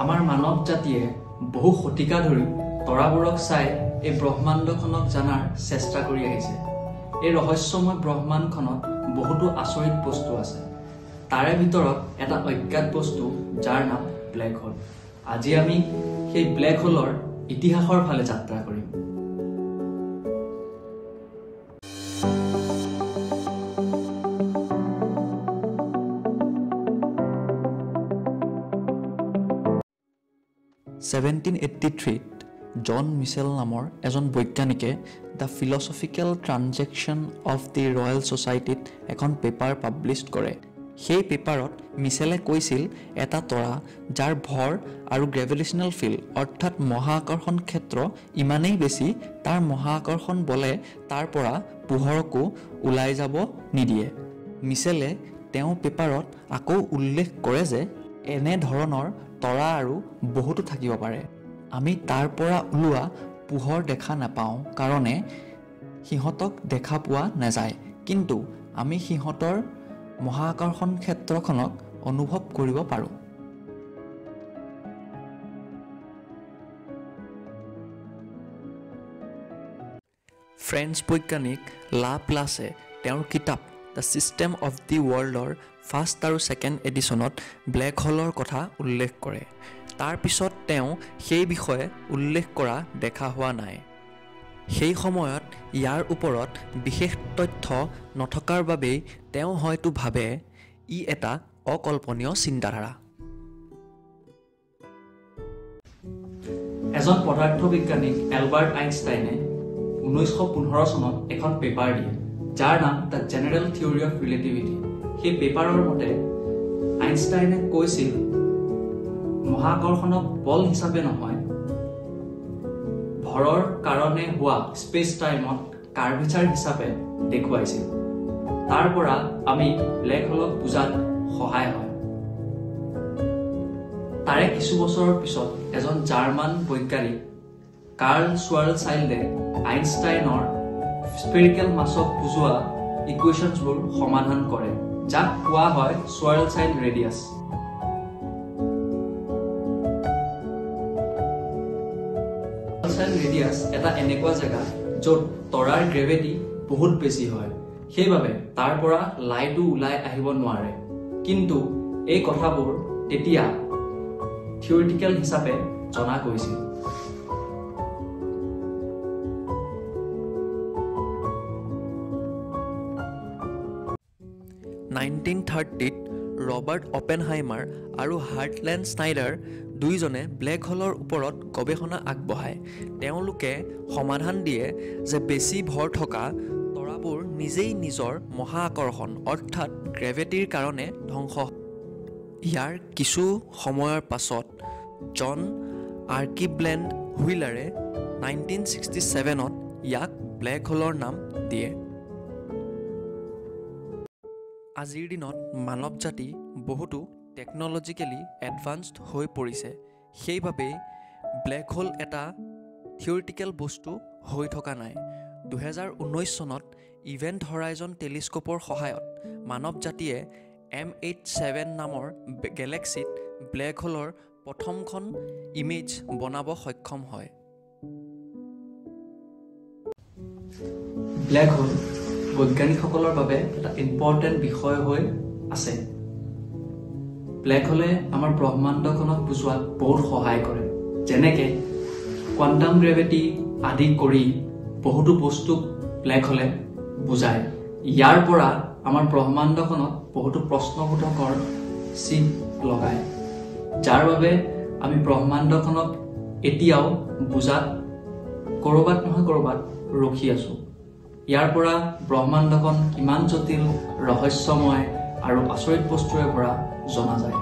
আমাৰ মানৱ জাতিয়ে বহু শতিকা ধৰি তৰাবোৰক চাই এই ব্ৰহ্মাণ্ডখনক জানাৰ চেষ্টা কৰি আহিছে। এই ৰহস্যময় ব্ৰহ্মাণ্ডখনত বহুতো আচৰিত বস্তু আছে। তাৰে ভিতৰত এটা অজ্ঞাত বস্তু যাৰ নাম ব্লেক হোল। আজি আমি সেই ব্লেক হোলৰ ইতিহাসৰ ফালে যাত্ৰা কৰিম। জন মিচেল নামৰ এজন বৈজ্ঞানিকে the philosophical transaction of the royal ছ'চাইটিত এখন পেপাৰ পাব্লিছ কৰে। সেই পেপাৰত মিচেলে কৈছিল এটা তৰা যাৰ ভৰ আৰু গ্ৰেভিটেশ্যনেল ফিল্ড অৰ্থাৎ মহাকৰ্ষণ ক্ষেত্ৰ ইমানেই বেছি তাৰ মহাকৰ্ষণ বলে তাৰ পৰা পোহৰকো ওলাই যাব নিদিয়ে। মিচেলে তেওঁ পেপাৰত আকৌ উল্লেখ কৰে যে এনে ধৰণৰ তৰা আৰু বহুতো থাকিব পাৰে। আমি তাৰ পৰা ওলোৱা পোহৰ দেখা নাপাওঁ কাৰণে সিহঁতক দেখা পোৱা নাযায়, কিন্তু আমি সিহঁতৰ মহাকৰ্ষণ ক্ষেত্ৰখনক অনুভৱ কৰিব পাৰোঁ। ফ্ৰেঞ্চ বৈজ্ঞানিক লা প্লাছে তেওঁৰ কিতাপ দ্য ছিষ্টেম অফ দি ৱৰ্ল্ডৰ ফাৰ্ষ্ট আৰু ছেকেণ্ড এডিশ্যনত ব্লেক হোলৰ কথা উল্লেখ কৰে। তাৰ পিছত তেওঁ সেই বিষয়ে উল্লেখ কৰা দেখা হোৱা নাই। সেই সময়ত ইয়াৰ ওপৰত বিশেষ তথ্য নথকাৰ বাবেই তেওঁ হয়তো ভাবে ই এটা অকল্পনীয় চিন্তাধাৰা। এজন পদাৰ্থবিজ্ঞানিক এলবাৰ্ট আইনষ্টাইনে 1915 চনত এখন পেপাৰ দিয়ে যাৰ নাম the general theory of relativity. সেই পেপাৰৰ মতে আইনষ্টাইনে কৈছিল মহাকৰ্ষণক বল হিচাপে নহয়, ভৰৰ কাৰণে হোৱা স্পেচ টাইমত কাৰ্ভেচাৰ হিচাপে দেখুৱাইছিল। তাৰ পৰা আমি ব্লেক হোলক বুজাত সহায় হয়। তাৰে কিছু বছৰৰ পিছত এজন জাৰ্মান বৈজ্ঞানিক কাৰ্ল শ্বাৰ্লচাইল্ডে আইনষ্টাইনৰ স্পেৰিকেল মাছক বুজোৱা ইকুৱেশ্যনছবোৰ সমাধান কৰে, যাক কোৱা হয় শ্বাৰ্লচাইল্ড ৰেডিয়াছ। ৰেডিয়াছ এটা এনেকুৱা জেগা য'ত তৰাৰ গ্ৰেভিটি বহুত বেছি হয়, সেইবাবে তাৰ পৰা লাইটো ওলাই আহিব নোৱাৰে। কিন্তু এই কথাবোৰ তেতিয়া থিয়ৰিটিকেল হিচাপে জনা গৈছিল। ৰবাৰ্ট অপেনহাইমাৰ আৰু হাৰ্টলেণ্ড স্নাইডাৰ দুয়োজনে ব্লেক হোলৰ ওপৰত গৱেষণা আগবঢ়ায়। তেওঁলোকে সমাধান দিয়ে যে বেছি ভৰ থকা তৰাবোৰ নিজেই নিজৰ মহাকৰ্ষণ অৰ্থাৎ গ্ৰেভিটিৰ কাৰণে ধ্বংস হয়। ইয়াৰ কিছু সময়ৰ পাছত জন আৰ্কিবলেণ্ড হুইলাৰে 1967ত ইয়াক ব্লেক হোলৰ নাম দিয়ে। আজিৰ দিনত মানৱ জাতি বহুতো টেকন'লজিকেলি এডভান্সড হৈ পৰিছে। সেইবাবেই ব্লেক হোল এটা থিয়ৰিটিকেল বস্তু হৈ থকা নাই। 2019 চনত ইভেণ্ট হৰাইজন টেলিস্কোপৰ সহায়ত মানৱ জাতিয়ে M87 নামৰ গেলেক্সিত ব্লেক হোলৰ প্ৰথমখন ইমেজ বনাব সক্ষম হয়। ব্লেক হোল বৈজ্ঞানিকসকলৰ বাবে এটা ইম্পৰ্টেণ্ট বিষয় হৈ আছে। ব্লেক হোলে আমাৰ ব্ৰহ্মাণ্ডখনক বুজোৱাত বহুত সহায় কৰে, যেনেকৈ কোৱাণ্টাম গ্ৰেভিটি আদি কৰি বহুতো বস্তুক ব্লেক হোলে বুজায়। ইয়াৰ পৰা আমাৰ ব্ৰহ্মাণ্ডখনত বহুতো প্ৰশ্নবোধকৰ চিন লগায়, যাৰ বাবে আমি ব্ৰহ্মাণ্ডখনক এতিয়াও বুজাত ক'ৰবাত নহয় ক'ৰবাত ৰখি আছোঁ। ইয়াৰ পৰা ব্ৰহ্মাণ্ডখন কিমান জটিল, ৰহস্যময় আৰু আচৰিত বস্তুৰে পৰা জনা যায়।